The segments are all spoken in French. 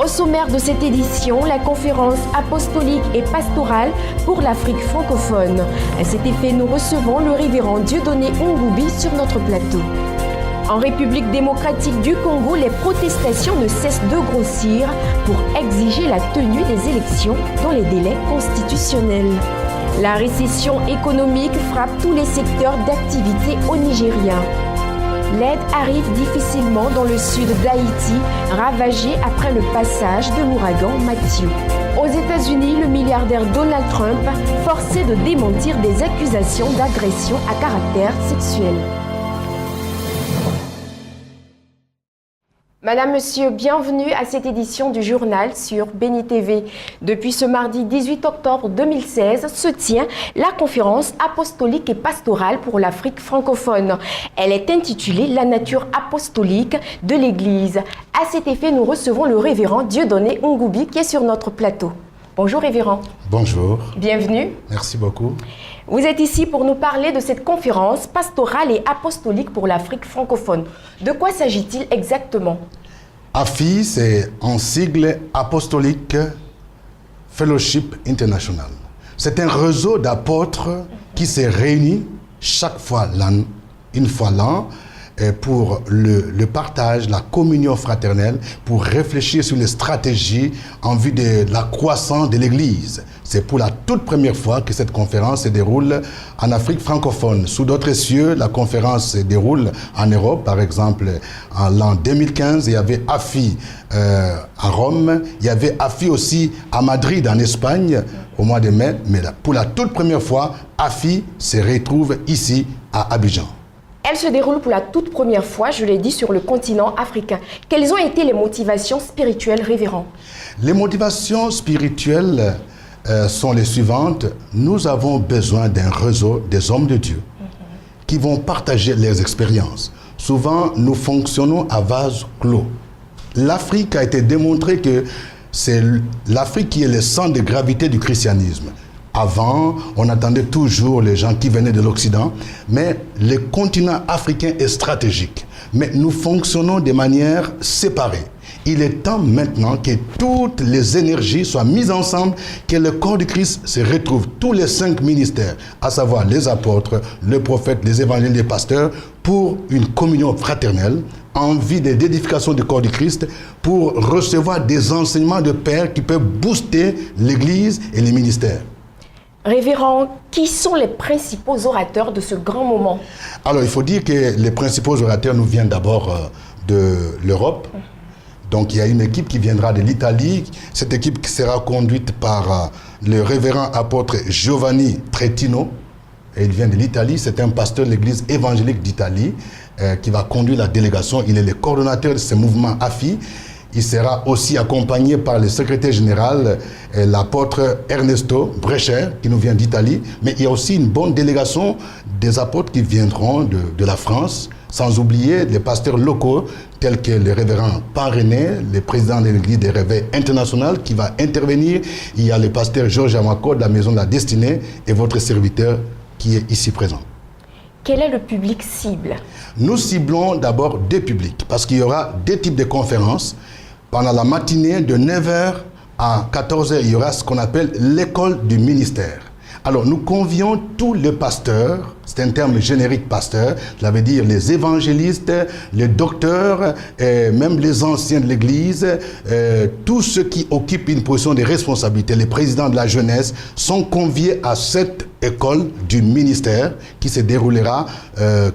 Au sommaire de cette édition, la conférence apostolique et pastorale pour l'Afrique francophone. À cet effet, nous recevons le révérend Dieudonné Ngoubi sur notre plateau. En République démocratique du Congo, les protestations ne cessent de grossir pour exiger la tenue des élections dans les délais constitutionnels. La récession économique frappe tous les secteurs d'activité au Nigeria. L'aide arrive difficilement dans le sud d'Haïti, ravagé après le passage de l'ouragan Matthew. Aux États-Unis, le milliardaire Donald Trump forcé de démentir des accusations d'agression à caractère sexuel. Madame, Monsieur, bienvenue à cette édition du journal sur Béni TV. Depuis ce mardi 18 octobre 2016 se tient la conférence apostolique et pastorale pour l'Afrique francophone. Elle est intitulée « La nature apostolique de l'Église ». À cet effet, nous recevons le révérend Dieudonné Ngoubi qui est sur notre plateau. Bonjour révérend. Bonjour. Bienvenue. Merci beaucoup. Vous êtes ici pour nous parler de cette conférence pastorale et apostolique pour l'Afrique francophone. De quoi s'agit-il exactement? AFI, c'est un sigle apostolique Fellowship International. C'est un réseau d'apôtres qui se réunit chaque fois l'an, une fois l'an, pour le partage, la communion fraternelle, pour réfléchir sur les stratégies en vue de la croissance de l'Église. C'est pour la toute première fois que cette conférence se déroule en Afrique francophone. Sous d'autres cieux, la conférence se déroule en Europe. Par exemple, en l'an 2015, il y avait AFI à Rome. Il y avait AFI aussi à Madrid, en Espagne, au mois de mai. Mais pour la toute première fois, AFI se retrouve ici, à Abidjan. Elle se déroule pour la toute première fois, je l'ai dit, sur le continent africain. Quelles ont été les motivations spirituelles, révérend? Les motivations spirituelles sont les suivantes. Nous avons besoin d'un réseau des hommes de Dieu qui vont partager leurs expériences. Souvent, nous fonctionnons à vase clos. L'Afrique a été démontré que c'est l'Afrique qui est le centre de gravité du christianisme. Avant, on attendait toujours les gens qui venaient de l'Occident, mais le continent africain est stratégique. Mais nous fonctionnons de manière séparée. Il est temps maintenant que toutes les énergies soient mises ensemble, que le corps du Christ se retrouve, tous les 5 ministères, à savoir les apôtres, les prophètes, les évangélistes, les pasteurs, pour une communion fraternelle, en vue de l'édification du corps du Christ, pour recevoir des enseignements de Père qui peuvent booster l'Église et les ministères. Révérend, qui sont les principaux orateurs de ce grand moment? Alors, il faut dire que les principaux orateurs nous viennent d'abord de l'Europe. Donc, il y a une équipe qui viendra de l'Italie. Cette équipe qui sera conduite par le révérend apôtre Giovanni Tretino. Et il vient de l'Italie. C'est un pasteur de l'église évangélique d'Italie qui va conduire la délégation. Il est le coordonnateur de ce mouvement AFI. Il sera aussi accompagné par le secrétaire général, l'apôtre Ernesto Brecher, qui nous vient d'Italie. Mais il y a aussi une bonne délégation des apôtres qui viendront de la France, sans oublier les pasteurs locaux, tels que le révérend Pan-René, le président de l'église des réveils international, qui va intervenir. Il y a le pasteur Georges Amako de la Maison de la Destinée et votre serviteur qui est ici présent. Quel est le public cible? Nous ciblons d'abord 2 publics, parce qu'il y aura 2 types de conférences. Pendant la matinée, de 9h à 14h, il y aura ce qu'on appelle l'école du ministère. Alors, nous convions tous les pasteurs, c'est un terme générique pasteur, ça veut dire les évangélistes, les docteurs, même les anciens de l'Église, tous ceux qui occupent une position de responsabilité, les présidents de la jeunesse, sont conviés à cette école du ministère qui se déroulera,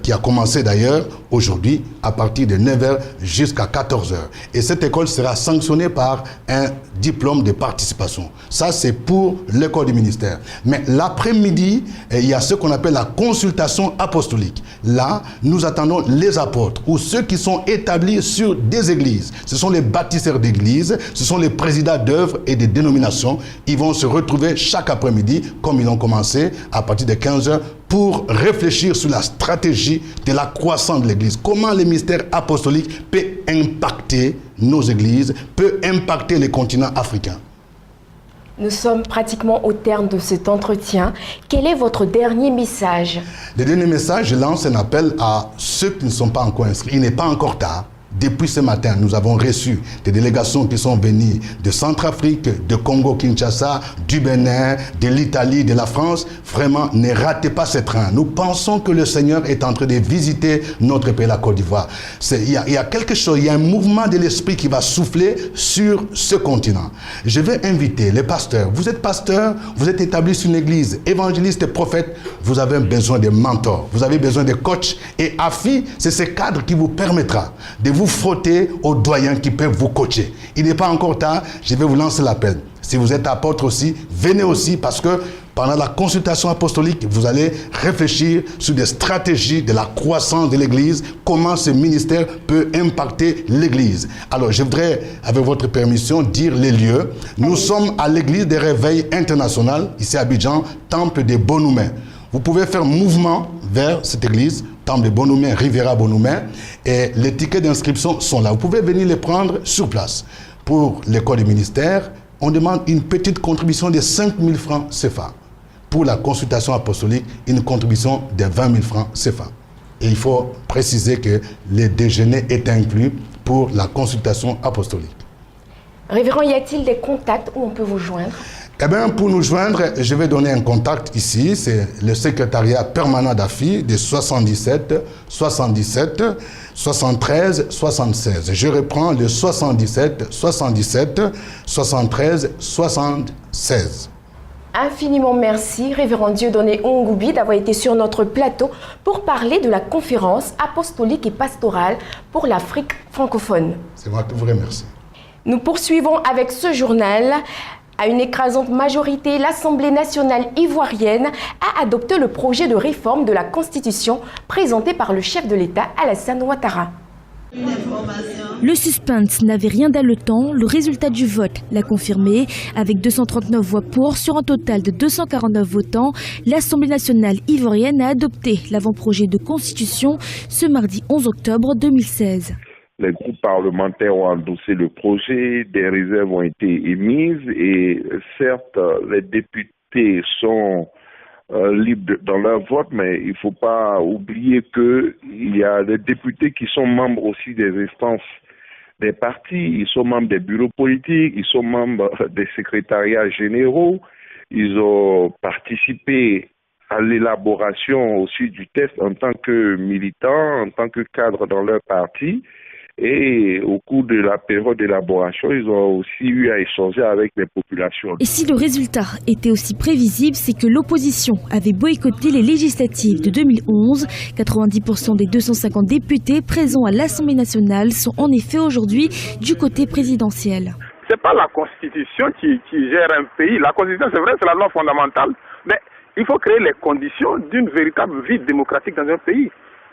qui a commencé d'ailleurs aujourd'hui à partir de 9h jusqu'à 14h. Et cette école sera sanctionnée par un diplôme de participation. Ça, c'est pour l'école du ministère. Mais l'après-midi, il y a ce qu'on appelle la consultation apostolique. Là, nous attendons les apôtres ou ceux qui sont établis sur des églises. Ce sont les bâtisseurs d'églises, ce sont les présidents d'œuvres et des dénominations. Ils vont se retrouver chaque après-midi, comme ils ont commencé, à partir de 15h, pour réfléchir sur la stratégie de la croissance de l'Église. Comment le mystère apostolique peut impacter nos églises, peut impacter les continents africains. Nous sommes pratiquement au terme de cet entretien. Quel est votre dernier message? Le dernier message, je lance un appel à ceux qui ne sont pas encore inscrits. Il n'est pas encore tard. Depuis ce matin, nous avons reçu des délégations qui sont venues de Centrafrique, de Congo-Kinshasa, du Bénin, de l'Italie, de la France. Vraiment, ne ratez pas ce train. Nous pensons que le Seigneur est en train de visiter notre pays, la Côte d'Ivoire. Il y a quelque chose, il y a un mouvement de l'esprit qui va souffler sur ce continent. Je vais inviter les pasteurs. Vous êtes pasteur, vous êtes établi sur une église, évangéliste et prophète. Vous avez besoin de mentors, vous avez besoin de coachs. Et AFI, c'est ce cadre qui vous permettra de vous frotter aux doyens qui peuvent vous coacher. Il n'est pas encore tard, je vais vous lancer l'appel. Si vous êtes apôtre aussi, venez aussi parce que pendant la consultation apostolique, vous allez réfléchir sur des stratégies de la croissance de l'Église, comment ce ministère peut impacter l'Église. Alors, je voudrais, avec votre permission, dire les lieux. Nous sommes à l'Église des Réveils International, ici à Abidjan, Temple des Bonoumains. Vous pouvez faire mouvement vers cette église, Temple des Bonoumains, Riviera Bonoumains, et les tickets d'inscription sont là. Vous pouvez venir les prendre sur place. Pour l'école du ministère, on demande une petite contribution de 5 000 francs CFA. Pour la consultation apostolique, une contribution de 20 000 francs CFA. Et il faut préciser que le déjeuner est inclus pour la consultation apostolique. Révérend, y a-t-il des contacts où on peut vous joindre? Eh bien, pour nous joindre, je vais donner un contact ici. C'est le secrétariat permanent d'AFI de 77 77 73 76. Je reprends le 77 77 73 76. Infiniment merci, Révérend Dieudonné Ongoubi, d'avoir été sur notre plateau pour parler de la conférence apostolique et pastorale pour l'Afrique francophone. C'est moi qui vous remercie. Nous poursuivons avec ce journal. À une écrasante majorité, l'Assemblée nationale ivoirienne a adopté le projet de réforme de la Constitution présenté par le chef de l'État, Alassane Ouattara. Le suspense n'avait rien d'haletant, le résultat du vote l'a confirmé. Avec 239 voix pour sur un total de 249 votants, l'Assemblée nationale ivoirienne a adopté l'avant-projet de constitution ce mardi 11 octobre 2016. Les groupes parlementaires ont endossé le projet, des réserves ont été émises et certes, les députés sont libres dans leur vote, mais il ne faut pas oublier qu'il y a des députés qui sont membres aussi des instances des partis, ils sont membres des bureaux politiques, ils sont membres des secrétariats généraux, ils ont participé à l'élaboration aussi du texte en tant que militants, en tant que cadres dans leur parti. Et au cours de la période d'élaboration, ils ont aussi eu à échanger avec les populations. Et si le résultat était aussi prévisible, c'est que l'opposition avait boycotté les législatives de 2011. 90% des 250 députés présents à l'Assemblée nationale sont en effet aujourd'hui du côté présidentiel. Ce n'est pas la Constitution qui gère un pays. La Constitution, c'est vrai, c'est la loi fondamentale, mais il faut créer les conditions d'une véritable vie démocratique dans un pays.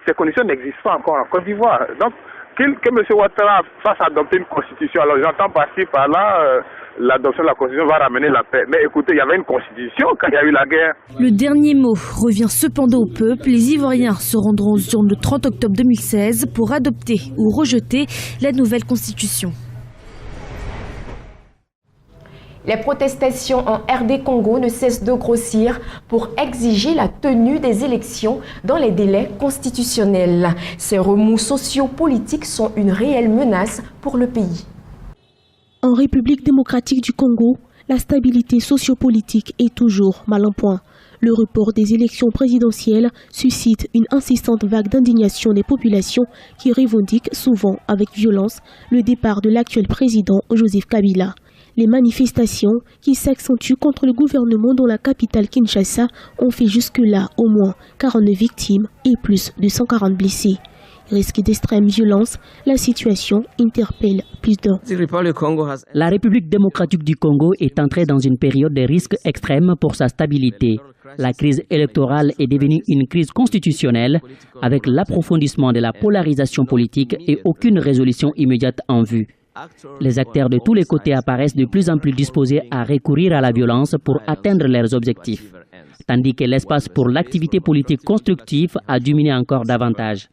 Ces conditions n'existent pas encore en Côte d'Ivoire. Donc, que M. Ouattara fasse adopter une constitution. Alors j'entends par-ci, par-là, l'adoption de la constitution va ramener la paix. Mais écoutez, il y avait une constitution quand il y a eu la guerre. Le dernier mot revient cependant au peuple. Les Ivoiriens se rendront aux urnes le 30 octobre 2016 pour adopter ou rejeter la nouvelle constitution. Les protestations en RD Congo ne cessent de grossir pour exiger la tenue des élections dans les délais constitutionnels. Ces remous sociopolitiques sont une réelle menace pour le pays. En République démocratique du Congo, la stabilité sociopolitique est toujours mal en point. Le report des élections présidentielles suscite une insistante vague d'indignation des populations qui revendiquent souvent avec violence le départ de l'actuel président Joseph Kabila. Les manifestations qui s'accentuent contre le gouvernement dans la capitale Kinshasa ont fait jusque-là au moins 49 victimes et plus de 140 blessés. Risque d'extrême violence, la situation interpelle plus d'un. La République démocratique du Congo est entrée dans une période de risque extrême pour sa stabilité. La crise électorale est devenue une crise constitutionnelle avec l'approfondissement de la polarisation politique et aucune résolution immédiate en vue. Les acteurs de tous les côtés apparaissent de plus en plus disposés à recourir à la violence pour atteindre leurs objectifs, tandis que l'espace pour l'activité politique constructive a diminué encore davantage.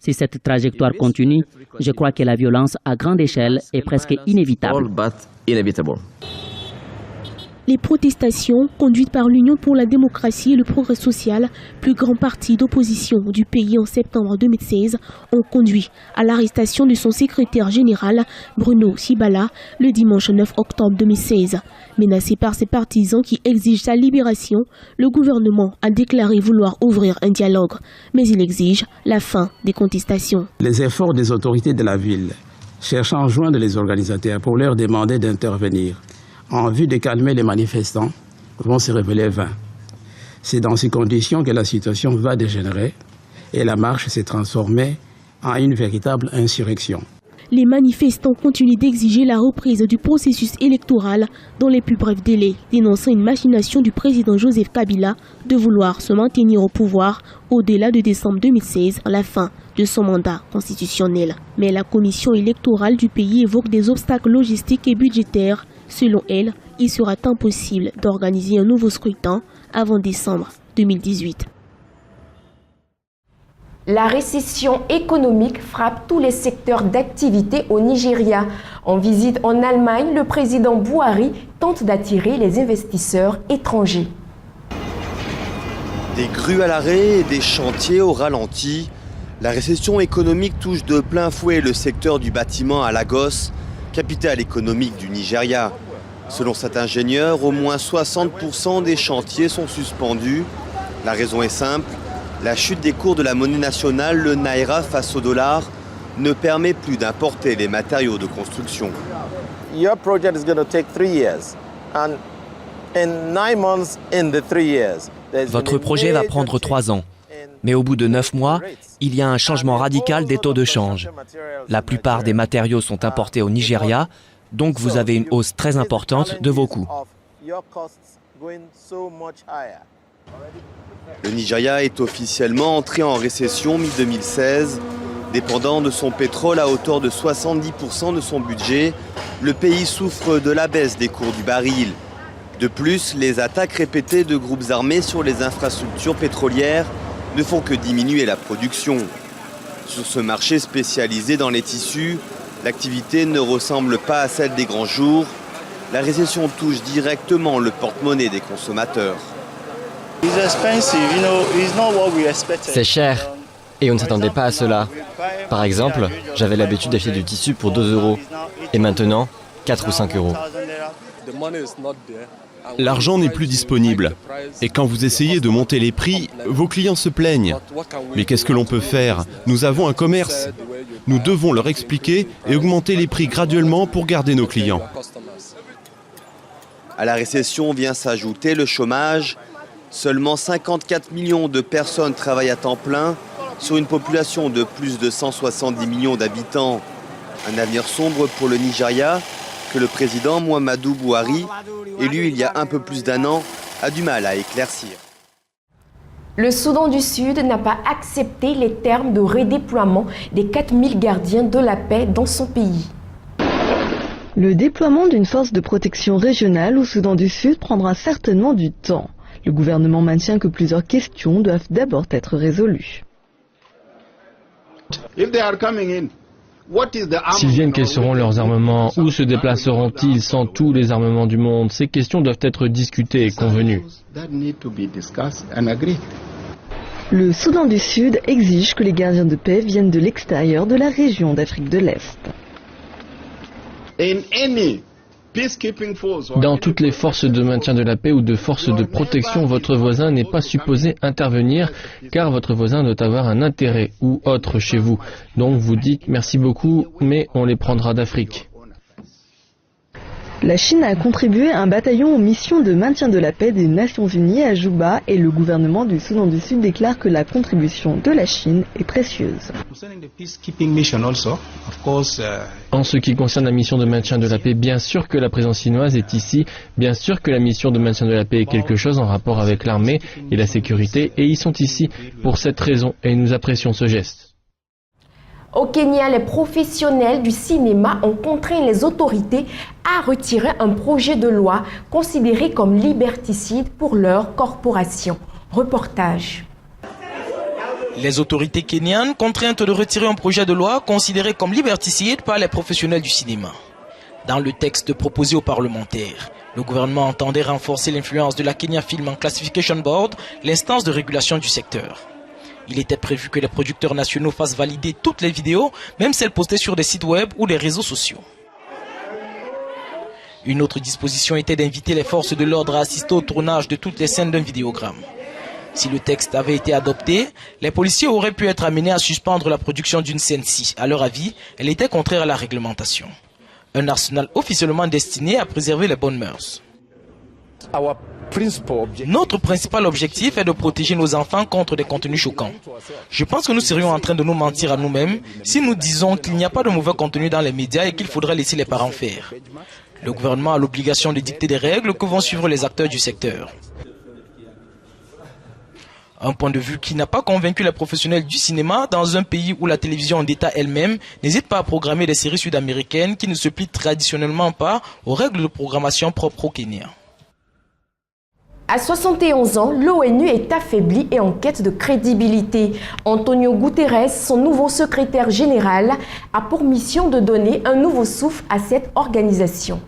Si cette trajectoire continue, je crois que la violence à grande échelle est presque inévitable. Les protestations, conduites par l'Union pour la démocratie et le progrès social, plus grand parti d'opposition du pays en septembre 2016, ont conduit à l'arrestation de son secrétaire général, Bruno Sibala, le dimanche 9 octobre 2016. Menacé par ses partisans qui exigent sa libération, le gouvernement a déclaré vouloir ouvrir un dialogue, mais il exige la fin des contestations. Les efforts des autorités de la ville cherchant à joindre les organisateurs pour leur demander d'intervenir en vue de calmer les manifestants vont se révéler vains. C'est dans ces conditions que la situation va dégénérer et la marche s'est transformée en une véritable insurrection. Les manifestants continuent d'exiger la reprise du processus électoral dans les plus brefs délais, dénonçant une machination du président Joseph Kabila de vouloir se maintenir au pouvoir au-delà de décembre 2016, à la fin de son mandat constitutionnel. Mais la commission électorale du pays évoque des obstacles logistiques et budgétaires. Selon elle, il sera impossible d'organiser un nouveau scrutin avant décembre 2018. La récession économique frappe tous les secteurs d'activité au Nigeria. En visite en Allemagne, le président Buhari tente d'attirer les investisseurs étrangers. Des grues à l'arrêt et des chantiers au ralenti. La récession économique touche de plein fouet le secteur du bâtiment à Lagos, capitale économique du Nigeria. Selon cet ingénieur, au moins 60% des chantiers sont suspendus. La raison est simple. La chute des cours de la monnaie nationale, le naira face au dollar, ne permet plus d'importer les matériaux de construction. Your project is going to take 3 years. And in 9 months in the 3 years. Votre projet va prendre 3 ans. Mais au bout de 9 mois, il y a un changement radical des taux de change. La plupart des matériaux sont importés au Nigeria, donc vous avez une hausse très importante de vos coûts. Le Nigeria est officiellement entré en récession mi-2016. Dépendant de son pétrole à hauteur de 70% de son budget, le pays souffre de la baisse des cours du baril. De plus, les attaques répétées de groupes armés sur les infrastructures pétrolières ne font que diminuer la production. Sur ce marché spécialisé dans les tissus, l'activité ne ressemble pas à celle des grands jours. La récession touche directement le porte-monnaie des consommateurs. C'est cher et on ne s'attendait pas à cela. Par exemple, j'avais l'habitude d'acheter du tissu pour 2 € et maintenant 4 ou 5 €. L'argent n'est plus disponible. Et quand vous essayez de monter les prix, vos clients se plaignent. Mais qu'est-ce que l'on peut faire? Nous avons un commerce. Nous devons leur expliquer et augmenter les prix graduellement pour garder nos clients. À la récession vient s'ajouter le chômage. Seulement 54 millions de personnes travaillent à temps plein sur une population de plus de 170 millions d'habitants. Un avenir sombre pour le Nigeria que le président Muhammadu Buhari, élu il y a un peu plus d'1 an, a du mal à éclaircir. Le Soudan du Sud n'a pas accepté les termes de redéploiement des 4000 gardiens de la paix dans son pays. Le déploiement d'une force de protection régionale au Soudan du Sud prendra certainement du temps. Le gouvernement maintient que plusieurs questions doivent d'abord être résolues. S'ils viennent, quels seront leurs armements? Où se déplaceront-ils sans tous les armements du monde? Ces questions doivent être discutées et convenues. Le Soudan du Sud exige que les gardiens de paix viennent de l'extérieur de la région d'Afrique de l'Est. Dans toutes les forces de maintien de la paix ou de forces de protection, votre voisin n'est pas supposé intervenir car votre voisin doit avoir un intérêt ou autre chez vous. Donc vous dites merci beaucoup, mais on les prendra d'Afrique. La Chine a contribué à un bataillon aux missions de maintien de la paix des Nations Unies à Juba et le gouvernement du Soudan du Sud déclare que la contribution de la Chine est précieuse. En ce qui concerne la mission de maintien de la paix, bien sûr que la présence chinoise est ici, bien sûr que la mission de maintien de la paix est quelque chose en rapport avec l'armée et la sécurité, et ils sont ici pour cette raison et nous apprécions ce geste. Au Kenya, les professionnels du cinéma ont contraint les autorités à retirer un projet de loi considéré comme liberticide pour leur corporation. Reportage. Les autorités kenyanes contraintes de retirer un projet de loi considéré comme liberticide par les professionnels du cinéma. Dans le texte proposé aux parlementaires, Le gouvernement entendait renforcer l'influence de la Kenya Film Classification Board, l'instance de régulation du secteur. Il était prévu que les producteurs nationaux fassent valider toutes les vidéos, même celles postées sur des sites web ou les réseaux sociaux. Une autre disposition était d'inviter les forces de l'ordre à assister au tournage de toutes les scènes d'un vidéogramme. Si le texte avait été adopté, les policiers auraient pu être amenés à suspendre la production d'une scène si, à leur avis, elle était contraire à la réglementation. Un arsenal officiellement destiné à préserver les bonnes mœurs. Notre principal objectif est de protéger nos enfants contre des contenus choquants. Je pense que nous serions en train de nous mentir à nous-mêmes si nous disons qu'il n'y a pas de mauvais contenu dans les médias et qu'il faudrait laisser les parents faire. Le gouvernement a l'obligation de dicter des règles que vont suivre les acteurs du secteur. Un point de vue qui n'a pas convaincu les professionnels du cinéma dans un pays où la télévision d'État elle-même n'hésite pas à programmer des séries sud-américaines qui ne se plient traditionnellement pas aux règles de programmation propres au Kenya. À 71 ans, l'ONU est affaiblie et en quête de crédibilité. Antonio Guterres, son nouveau secrétaire général, a pour mission de donner un nouveau souffle à cette organisation.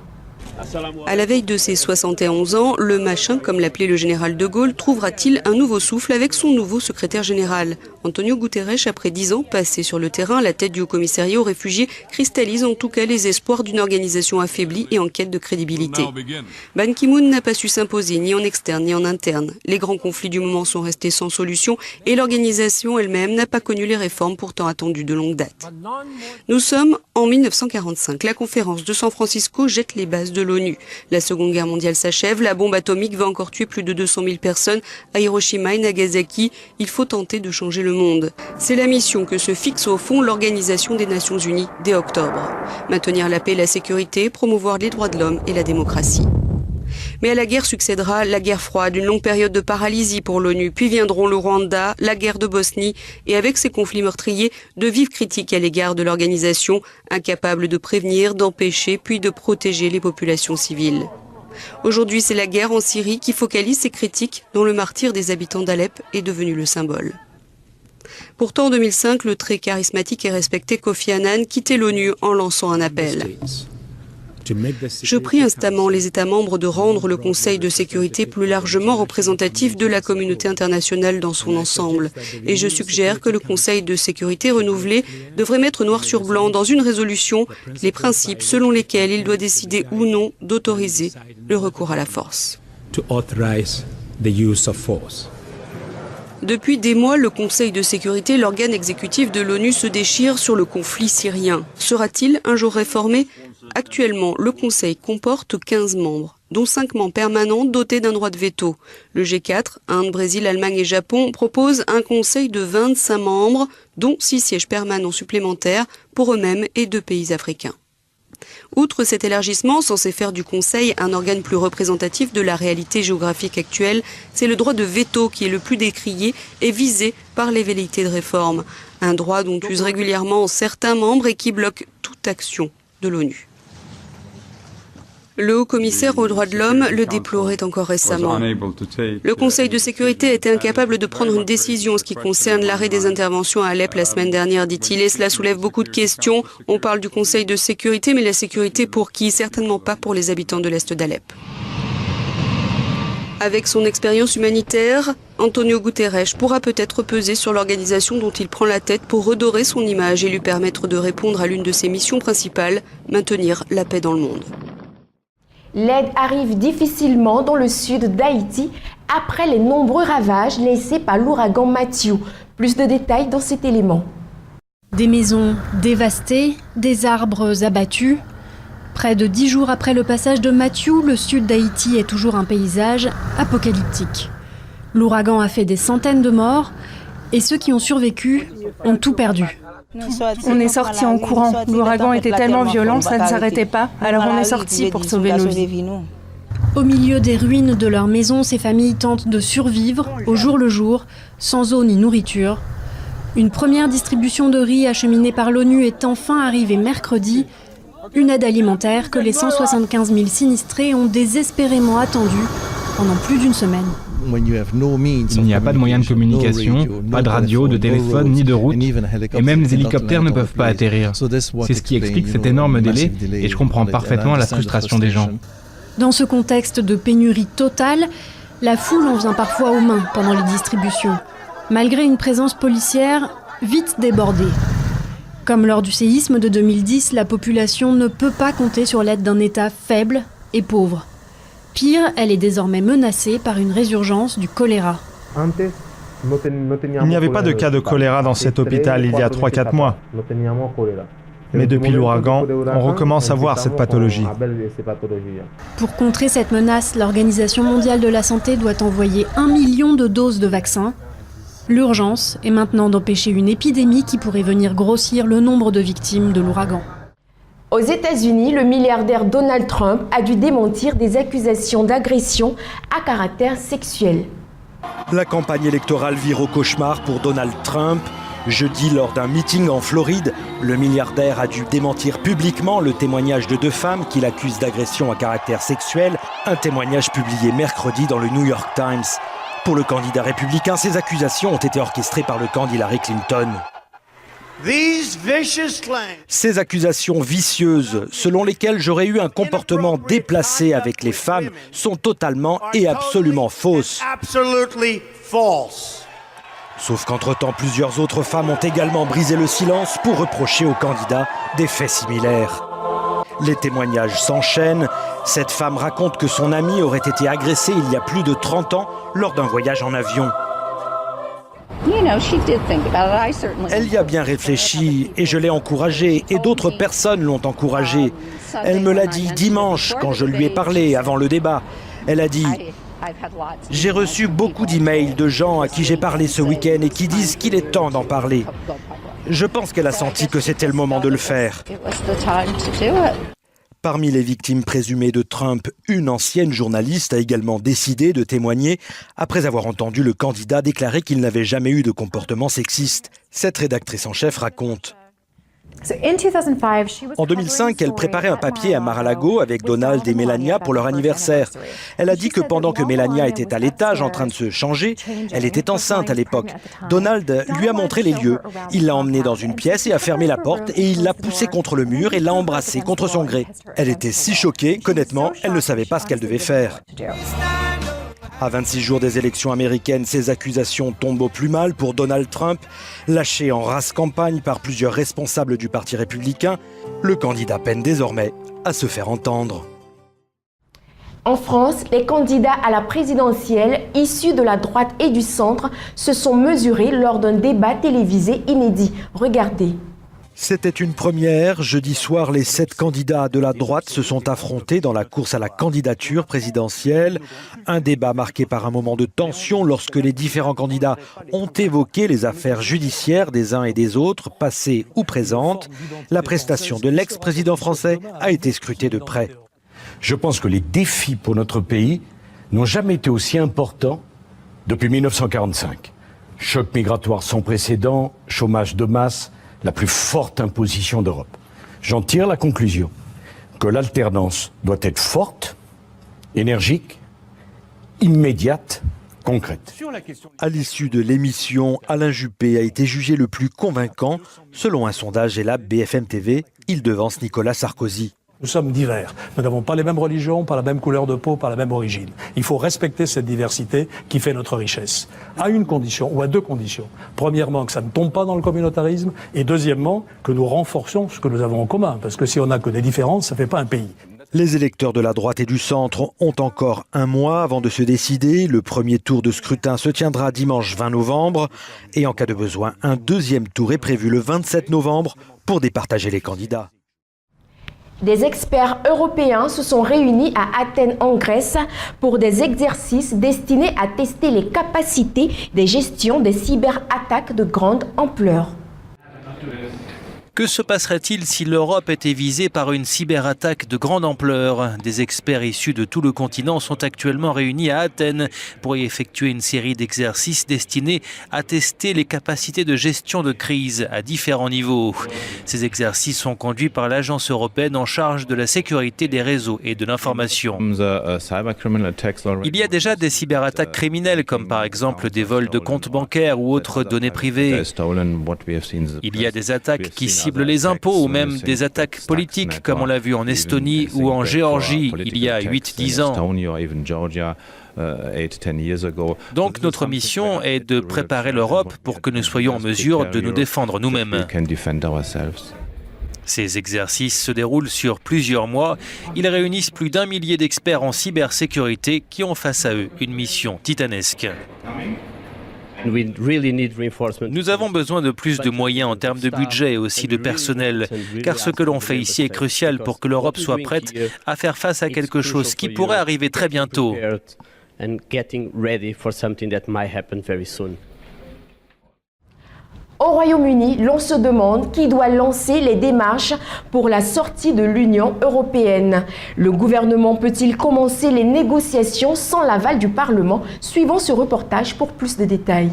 À la veille de ses 71 ans, le machin, comme l'appelait le général de Gaulle, trouvera-t-il un nouveau souffle avec son nouveau secrétaire général? Antonio Guterres, après 10 ans passés sur le terrain à la tête du Haut-Commissariat aux réfugiés, cristallise en tout cas les espoirs d'une organisation affaiblie et en quête de crédibilité. Ban Ki-moon n'a pas su s'imposer ni en externe ni en interne. Les grands conflits du moment sont restés sans solution et l'organisation elle-même n'a pas connu les réformes pourtant attendues de longue date. Nous sommes en 1945. La conférence de San Francisco jette les bases de l'ONU. La Seconde Guerre mondiale s'achève, la bombe atomique va encore tuer plus de 200 000 personnes à Hiroshima et Nagasaki. Il faut tenter de changer le monde. C'est la mission que se fixe au fond l'Organisation des Nations Unies dès octobre. Maintenir la paix et la sécurité, promouvoir les droits de l'homme et la démocratie. Mais à la guerre succédera la guerre froide, une longue période de paralysie pour l'ONU, puis viendront le Rwanda, la guerre de Bosnie et avec ces conflits meurtriers, de vives critiques à l'égard de l'organisation, incapable de prévenir, d'empêcher puis de protéger les populations civiles. Aujourd'hui, c'est la guerre en Syrie qui focalise ces critiques dont le martyre des habitants d'Alep est devenu le symbole. Pourtant, en 2005, le très charismatique et respecté Kofi Annan quittait l'ONU en lançant un appel. Je prie instamment les États membres de rendre le Conseil de sécurité plus largement représentatif de la communauté internationale dans son ensemble. Et je suggère que le Conseil de sécurité renouvelé devrait mettre noir sur blanc dans une résolution les principes selon lesquels il doit décider ou non d'autoriser le recours à la force. Depuis des mois, le Conseil de sécurité, l'organe exécutif de l'ONU, se déchire sur le conflit syrien. Sera-t-il un jour réformé ? Actuellement, le Conseil comporte 15 membres, dont 5 membres permanents dotés d'un droit de veto. Le G4, Inde, Brésil, Allemagne et Japon, propose un Conseil de 25 membres, dont 6 sièges permanents supplémentaires pour eux-mêmes et 2 pays africains. Outre cet élargissement, censé faire du Conseil un organe plus représentatif de la réalité géographique actuelle, c'est le droit de veto qui est le plus décrié et visé par les velléités de réforme. Un droit dont usent régulièrement certains membres et qui bloque toute action de l'ONU. Le haut-commissaire aux droits de l'homme le déplorait encore récemment. Le Conseil de sécurité a été incapable de prendre une décision en ce qui concerne l'arrêt des interventions à Alep la semaine dernière, dit-il, et cela soulève beaucoup de questions. On parle du Conseil de sécurité, mais la sécurité pour qui? Certainement pas pour les habitants de l'Est d'Alep. Avec son expérience humanitaire, Antonio Guterres pourra peut-être peser sur l'organisation dont il prend la tête pour redorer son image et lui permettre de répondre à l'une de ses missions principales, maintenir la paix dans le monde. L'aide arrive difficilement dans le sud d'Haïti après les nombreux ravages laissés par l'ouragan Matthew. Plus de détails dans cet élément. Des maisons dévastées, des arbres abattus. Près de 10 jours après le passage de Matthew, le sud d'Haïti est toujours un paysage apocalyptique. L'ouragan a fait des centaines de morts et ceux qui ont survécu ont tout perdu. On est sortis en courant. L'ouragan était tellement violent, ça ne s'arrêtait pas. Alors on est sortis pour sauver nos vies. Au milieu des ruines de leurs maisons, ces familles tentent de survivre au jour le jour, sans eau ni nourriture. Une première distribution de riz acheminée par l'ONU est enfin arrivée mercredi. Une aide alimentaire que les 175 000 sinistrés ont désespérément attendue pendant plus d'une semaine. Il n'y a pas de moyens de communication, pas de radio, de téléphone, ni de route, et même les hélicoptères ne peuvent pas atterrir. C'est ce qui explique cet énorme délai, et je comprends parfaitement la frustration des gens. Dans ce contexte de pénurie totale, la foule en vient parfois aux mains pendant les distributions, malgré une présence policière vite débordée. Comme lors du séisme de 2010, la population ne peut pas compter sur l'aide d'un État faible et pauvre. Pire, elle est désormais menacée par une résurgence du choléra. Il n'y avait pas de cas de choléra dans cet hôpital il y a 3-4 mois. Mais depuis l'ouragan, on recommence à voir cette pathologie. Pour contrer cette menace, l'Organisation mondiale de la santé doit envoyer 1 million de doses de vaccins. L'urgence est maintenant d'empêcher une épidémie qui pourrait venir grossir le nombre de victimes de l'ouragan. Aux États-Unis, le milliardaire Donald Trump a dû démentir des accusations d'agression à caractère sexuel. La campagne électorale vire au cauchemar pour Donald Trump. Jeudi, lors d'un meeting en Floride, le milliardaire a dû démentir publiquement le témoignage de 2 femmes qu'il accuse d'agression à caractère sexuel, un témoignage publié mercredi dans le New York Times. Pour le candidat républicain, ces accusations ont été orchestrées par le camp d'Hillary Clinton. Ces accusations vicieuses, selon lesquelles j'aurais eu un comportement déplacé avec les femmes, sont totalement et absolument fausses. Sauf qu'entre-temps, plusieurs autres femmes ont également brisé le silence pour reprocher au candidat des faits similaires. Les témoignages s'enchaînent. Cette femme raconte que son amie aurait été agressée il y a plus de 30 ans lors d'un voyage en avion. Elle y a bien réfléchi et je l'ai encouragée et d'autres personnes l'ont encouragée. Elle me l'a dit dimanche quand je lui ai parlé avant le débat. Elle a dit « J'ai reçu beaucoup d'emails de gens à qui j'ai parlé ce week-end et qui disent qu'il est temps d'en parler. » Je pense qu'elle a senti que c'était le moment de le faire. Parmi les victimes présumées de Trump, une ancienne journaliste a également décidé de témoigner après avoir entendu le candidat déclarer qu'il n'avait jamais eu de comportement sexiste. Cette rédactrice en chef raconte. En 2005, elle préparait un papier à Mar-a-Lago avec Donald et Melania pour leur anniversaire. Elle a dit que pendant que Melania était à l'étage en train de se changer, elle était enceinte à l'époque. Donald lui a montré les lieux. Il l'a emmenée dans une pièce et a fermé la porte et il l'a poussée contre le mur et l'a embrassée contre son gré. Elle était si choquée qu'honnêtement, elle ne savait pas ce qu'elle devait faire. À 26 jours des élections américaines, ces accusations tombent au plus mal pour Donald Trump. Lâché en rase campagne par plusieurs responsables du Parti républicain, le candidat peine désormais à se faire entendre. En France, les candidats à la présidentielle issus de la droite et du centre se sont mesurés lors d'un débat télévisé inédit. Regardez. C'était une première. Jeudi soir, les 7 candidats de la droite se sont affrontés dans la course à la candidature présidentielle. Un débat marqué par un moment de tension lorsque les différents candidats ont évoqué les affaires judiciaires des uns et des autres, passées ou présentes. La prestation de l'ex-président français a été scrutée de près. Je pense que les défis pour notre pays n'ont jamais été aussi importants depuis 1945. Choc migratoire sans précédent, chômage de masse, la plus forte imposition d'Europe. J'en tire la conclusion que l'alternance doit être forte, énergique, immédiate, concrète. À l'issue de l'émission, Alain Juppé a été jugé le plus convaincant. Selon un sondage Elab BFM TV, il devance Nicolas Sarkozy. Nous sommes divers. Nous n'avons pas les mêmes religions, pas la même couleur de peau, pas la même origine. Il faut respecter cette diversité qui fait notre richesse. À une condition, ou à 2 conditions. Premièrement, que ça ne tombe pas dans le communautarisme. Et deuxièmement, que nous renforcions ce que nous avons en commun. Parce que si on n'a que des différences, ça ne fait pas un pays. Les électeurs de la droite et du centre ont encore un mois avant de se décider. Le premier tour de scrutin se tiendra dimanche 20 novembre. Et en cas de besoin, un deuxième tour est prévu le 27 novembre pour départager les candidats. Des experts européens se sont réunis à Athènes en Grèce pour des exercices destinés à tester les capacités de gestion des cyberattaques de grande ampleur. Que se passerait-il si l'Europe était visée par une cyberattaque de grande ampleur? Des experts issus de tout le continent sont actuellement réunis à Athènes pour y effectuer une série d'exercices destinés à tester les capacités de gestion de crise à différents niveaux. Ces exercices sont conduits par l'agence européenne en charge de la sécurité des réseaux et de l'information. Il y a déjà des cyberattaques criminelles comme par exemple des vols de comptes bancaires ou autres données privées. Il y a des attaques qui ciblent ciblent les impôts ou même des attaques politiques, comme on l'a vu en Estonie ou en Géorgie il y a 8-10 ans. Donc notre mission est de préparer l'Europe pour que nous soyons en mesure de nous défendre nous-mêmes. Ces exercices se déroulent sur plusieurs mois. Ils réunissent plus d'1 millier d'experts en cybersécurité qui ont face à eux une mission titanesque. Nous avons besoin de plus de moyens en termes de budget et aussi de personnel, car ce que l'on fait ici est crucial pour que l'Europe soit prête à faire face à quelque chose qui pourrait arriver très bientôt. Au Royaume-Uni, l'on se demande qui doit lancer les démarches pour la sortie de l'Union européenne. Le gouvernement peut-il commencer les négociations sans l'aval du Parlement? Suivons ce reportage pour plus de détails.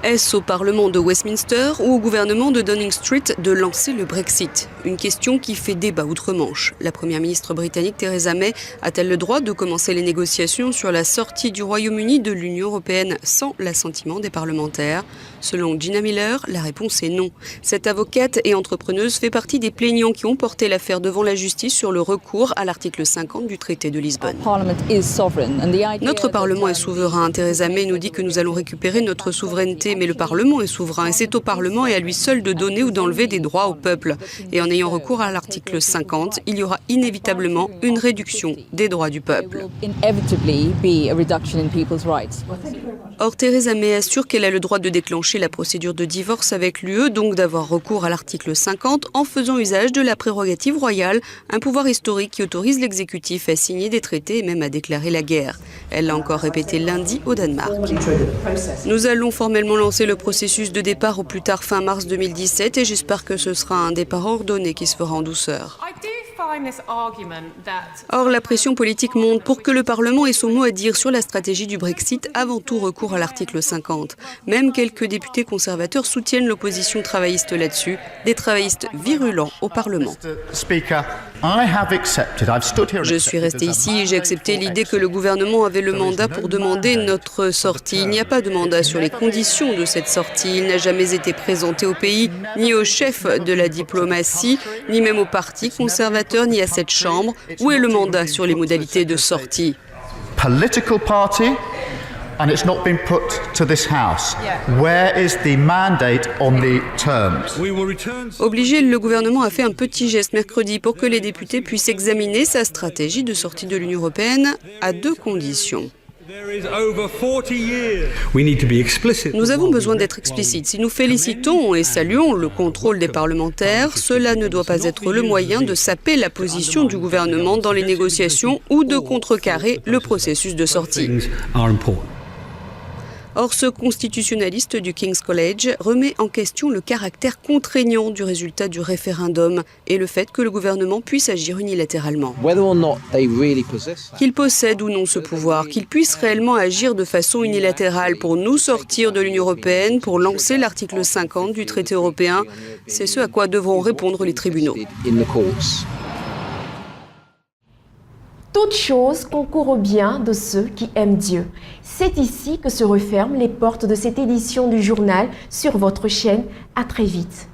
Est-ce au Parlement de Westminster ou au gouvernement de Downing Street de lancer le Brexit? Une question qui fait débat outre-Manche. La première ministre britannique Theresa May a-t-elle le droit de commencer les négociations sur la sortie du Royaume-Uni de l'Union européenne sans l'assentiment des parlementaires? Selon Gina Miller, la réponse est non. Cette avocate et entrepreneuse fait partie des plaignants qui ont porté l'affaire devant la justice sur le recours à l'article 50 du traité de Lisbonne. Notre Parlement est souverain. Theresa May nous dit que nous allons récupérer notre souveraineté, mais le Parlement est souverain et c'est au Parlement et à lui seul de donner ou d'enlever des droits au peuple. Et en ayant recours à l'article 50, il y aura inévitablement une réduction des droits du peuple. Or, Theresa May assure qu'elle a le droit de déclencher la procédure de divorce avec l'UE, donc d'avoir recours à l'article 50 en faisant usage de la prérogative royale, un pouvoir historique qui autorise l'exécutif à signer des traités et même à déclarer la guerre. Elle l'a encore répété lundi au Danemark. Nous allons formellement lancer le processus de départ au plus tard fin mars 2017 et j'espère que ce sera un départ ordonné qui se fera en douceur. Or, la pression politique monte pour que le Parlement ait son mot à dire sur la stratégie du Brexit avant tout recours à l'article 50. Même quelques députés conservateurs soutiennent l'opposition travailliste là-dessus, des travaillistes virulents au Parlement. Je suis resté ici et j'ai accepté l'idée que le gouvernement avait le mandat pour demander notre sortie. Il n'y a pas de mandat sur les conditions de cette sortie. Il n'a jamais été présenté au pays, ni au chef de la diplomatie, ni même au parti conservateur, ni à cette Chambre. Où est le mandat sur les modalités de sortie? And it's not been put to this House. Where is the mandate on the terms? Obligé, le gouvernement a fait un petit geste mercredi pour que les députés puissent examiner sa stratégie de sortie de l'Union européenne à 2 conditions. Nous avons besoin d'être explicites. Si nous félicitons et saluons le contrôle des parlementaires, cela ne doit pas être le moyen de saper la position du gouvernement dans les négociations ou de contrecarrer le processus de sortie. Or, ce constitutionnaliste du King's College remet en question le caractère contraignant du résultat du référendum et le fait que le gouvernement puisse agir unilatéralement. Qu'il possède ou non ce pouvoir, qu'il puisse réellement agir de façon unilatérale pour nous sortir de l'Union européenne, pour lancer l'article 50 du traité européen, c'est ce à quoi devront répondre les tribunaux. Toute chose concourt au bien de ceux qui aiment Dieu. C'est ici que se referment les portes de cette édition du journal sur votre chaîne. À très vite.